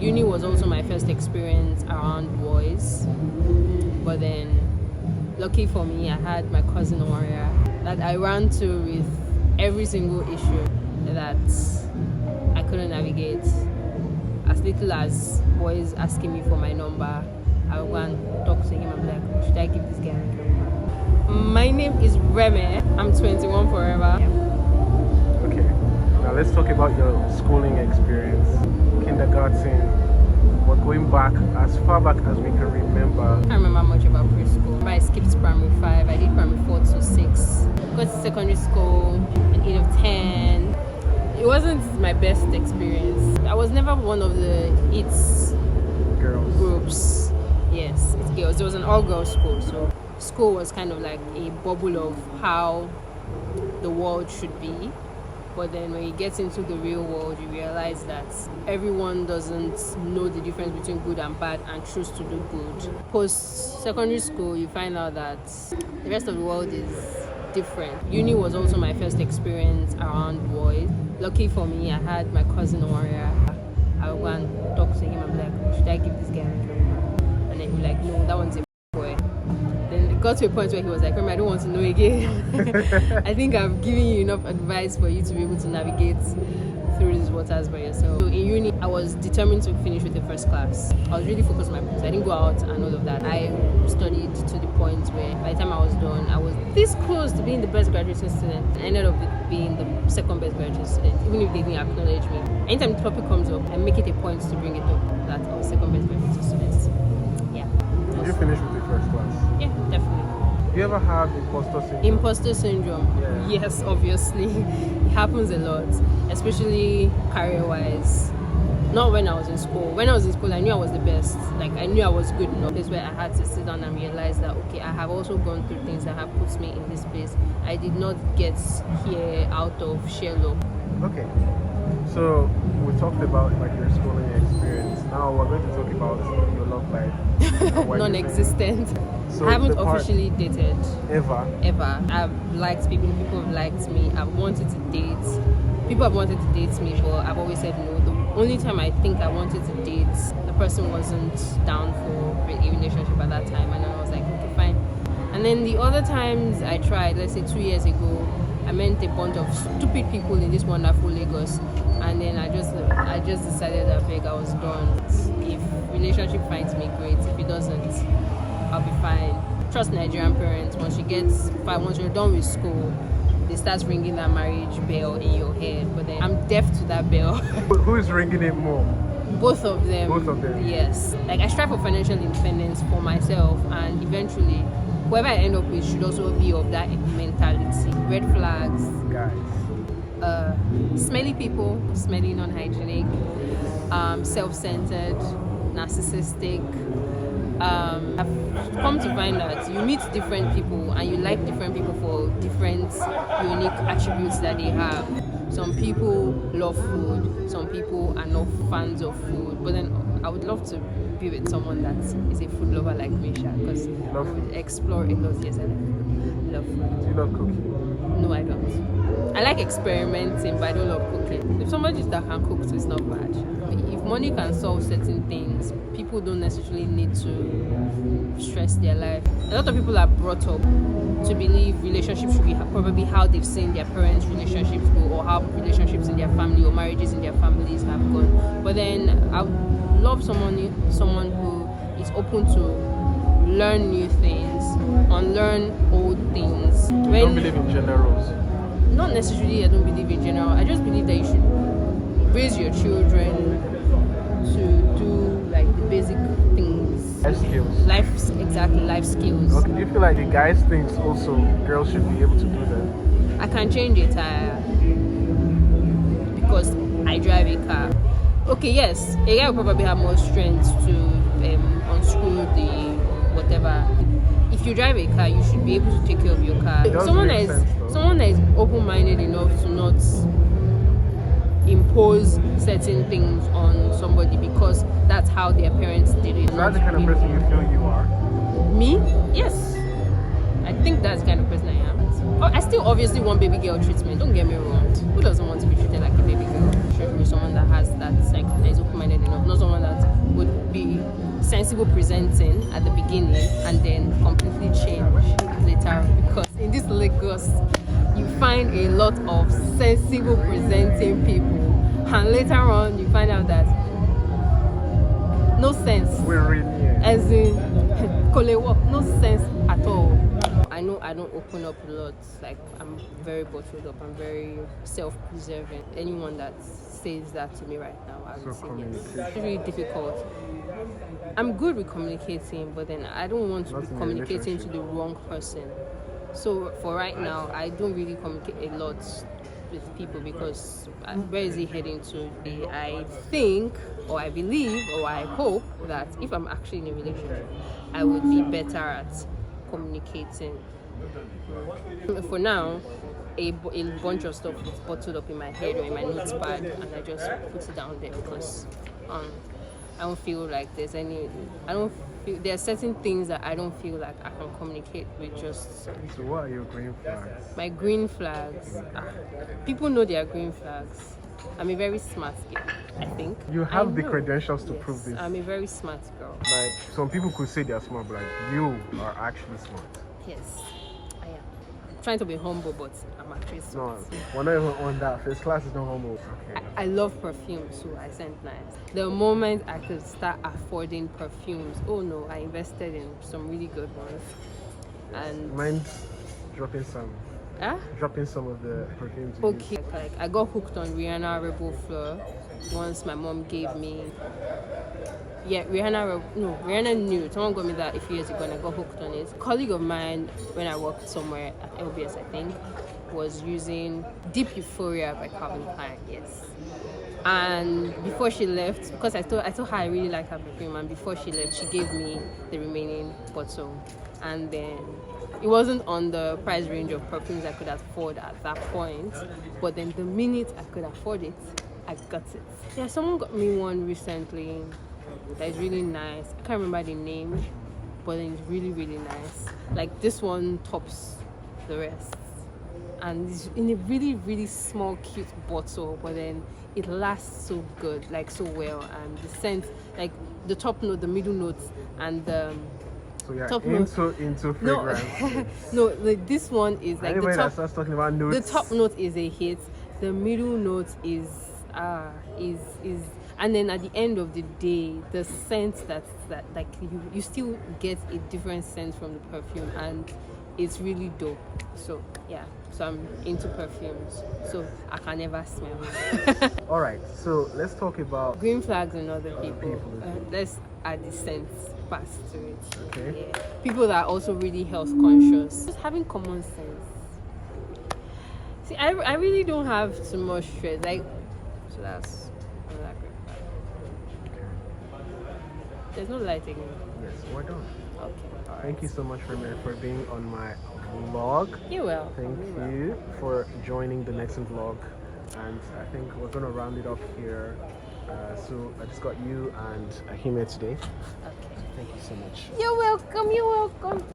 Uni was also my first experience around boys, but then lucky for me, I had my cousin Warrior that I ran to with every single issue that I couldn't navigate. As little as boys asking me for my number, I would go and talk to him and be like, should I give this guy my number? My name is Reme. I'm 21 forever. Okay, now let's talk about your schooling experience. Kindergarten, we're going back as far back as we can remember. I don't remember much about preschool. I skipped primary 5, I did primary 4 to 6. Got to secondary school at age of 10. It wasn't my best experience. I was never one of the Girls groups. Yes, it's girls. There was an all-girls school, so school was kind of like a bubble of how the world should be. But then when you get into the real world, you realize that everyone doesn't know the difference between good and bad and choose to do good. Post-secondary school, you find out that the rest of the world is different. Uni was also my first experience around boys. Lucky for me, I had my cousin Warrior. I would go and talk to him and be like, should I give this guy my number? And then he'd be like, no, that one's a boy. Then it got to a point where he was like, Remy, I don't want to know again. I think I've given you enough advice for you to be able to navigate through these waters by yourself. So in uni, I was determined to finish with the first class. I was really focused on my books. I didn't go out and all of that. I studied to the point where by the time I was done, I was this close to being the best graduating student. I ended up being the second best graduating student, even if they didn't acknowledge me. Anytime the topic comes up, I make it a point to bring it up that I was second best graduating student. Yeah. Did you finish with the first class? Yeah, definitely. You ever have imposter syndrome? Imposter syndrome. Yeah. Yes, obviously. It happens a lot, especially career-wise. Not when I was in school. When I was in school, I knew I was the best. Like, I knew I was good enough. This is where I had to sit down and realize that, okay, I have also gone through things that have put me in this place. I did not get here out of sheer luck. Okay. So we talked about like your schooling experience. Now we're going to talk about your love life. and why you Non-existent. think- So I haven't the part- officially dated. ever. I've liked people have liked me. I've wanted to date. People have wanted to date me, but I've always said no. The only time I think I wanted to date, the person wasn't down for a relationship at that time, and then I was like, okay, fine. And then the other times I tried, let's say 2 years ago, I met a bunch of stupid people in this wonderful Lagos, and then I just decided that I was done. If relationship finds me, great. If it doesn't, I'll be fine. Trust Nigerian parents. Once you're done with school, they start ringing that marriage bell in your head. But then I'm deaf to that bell. Who is ringing it more? Both of them. Both of them. Yes. Like, I strive for financial independence for myself, and eventually, whoever I end up with should also be of that mentality. Red flags. Guys. Smelly people, smelly, non-hygienic, self-centered, narcissistic. I've come to find that you meet different people and you like different people for different unique attributes that they have. Some people love food, some people are not fans of food, but then I would love to be with someone that is a food lover like me, because Love we would food. explore a lot. Yes, I love food. Do you love cooking? No, I don't. I like experimenting, but I don't love cooking. If somebody that can cook, it's not bad. If money can solve certain things, people don't necessarily need to stress their life. A lot of people are brought up to believe relationships should be probably how they've seen their parents' relationships go, or how relationships in their family or marriages in their families have gone. But then I would love someone who is open to learn new things, unlearn old things. You don't believe in gender roles? Not necessarily, I don't believe in general. I just believe that you should raise your children to do like the basic things. Life skills. Life skills. Okay. Do you feel like the guys things also girls should be able to do that? I can change a tire because I drive a car. Okay, yes, a guy will probably have more strength to unscrew the whatever. If you drive a car, you should be able to take care of your car. It does make sense, though. Someone that is open-minded enough to not impose certain things on somebody because that's how their parents did it. Is that the kind of person you feel you are? Me? Yes. I think that's the kind of person I am. Oh, I still obviously want baby girl treatment. Don't get me wrong. Who doesn't want to be treated like a baby girl? Should be someone that has that, like, that is open-minded enough, not someone that be sensible presenting at the beginning and then completely change later on, because in this Lagos you find a lot of sensible presenting people, and later on you find out that no sense. We're really here. As in, work, no sense at all. I know I don't open up a lot. Like, I'm very bottled up. I'm very self-preserving. Anyone that says that to me right now, I would say yes. It's really difficult. I'm good with communicating, but then I don't want to be communicating to the wrong person. So for right now, I don't really communicate a lot with people, because where is it heading to? I think, or I believe, or I hope that if I'm actually in a relationship, I would be better at communicating. For now, a bunch of stuff is bottled up in my head or in my notepad, and I just put it down there because I don't feel like there's any. There are certain things that I don't feel like I can communicate with just. So what are your green flags? My green flags. People know they are green flags. I'm a very smart girl, I think. You have the credentials to prove this. I'm a very smart girl. Like, some people could say they're smart, but like, you are actually smart. Yes, I am. I'm trying to be humble, but I'm actually smart. No, we're not even on that. First class is not humble. Okay. I love perfume, so I scent nice. The moment I could start affording perfumes, oh no, I invested in some really good ones. And Mine's dropping some. Dropping some of the perfumes. Okay, like I got hooked on Rihanna Rebel Fleur once my mom gave me. Yeah, Rihanna knew. Someone got me that a few years ago and I got hooked on it. A colleague of mine, when I worked somewhere at LBS, I think, was using Deep Euphoria by Calvin Klein, yes. And before she left, because I told her I really liked her perfume, and before she left, she gave me the remaining bottle. And then it wasn't on the price range of perfumes I could afford at that point, but then the minute I could afford it, I got it. Yeah, someone got me one recently that is really nice. I can't remember the name, but it's really, really nice. Like, this one tops the rest. And it's in a really, really small, cute bottle, but then it lasts so good, like so well. And the scent, like the top note, the middle notes, and the so yeah, top into fragrance. No, like this one is like anybody the top. That starts talking about notes. The top note is a hit. The middle note is, and then at the end of the day, the scent that like you still get a different scent from the perfume, and it's really dope. So yeah, so I'm into perfumes, so I can never smell. All right, so let's talk about green flags in other people. Let's add the scents past to it. Okay. Yeah. People that are also really health conscious. Just having common sense. See, I really don't have too much stress. Like, so that's another green flag. Okay. There's no light again. Yes, we're done. Okay. Thank you so much for being on my vlog. You're welcome. Thank you for joining the next vlog, and I think we're gonna round it up here. So I just got you and Ahime today. Okay. Thank you so much. You're welcome. You're welcome.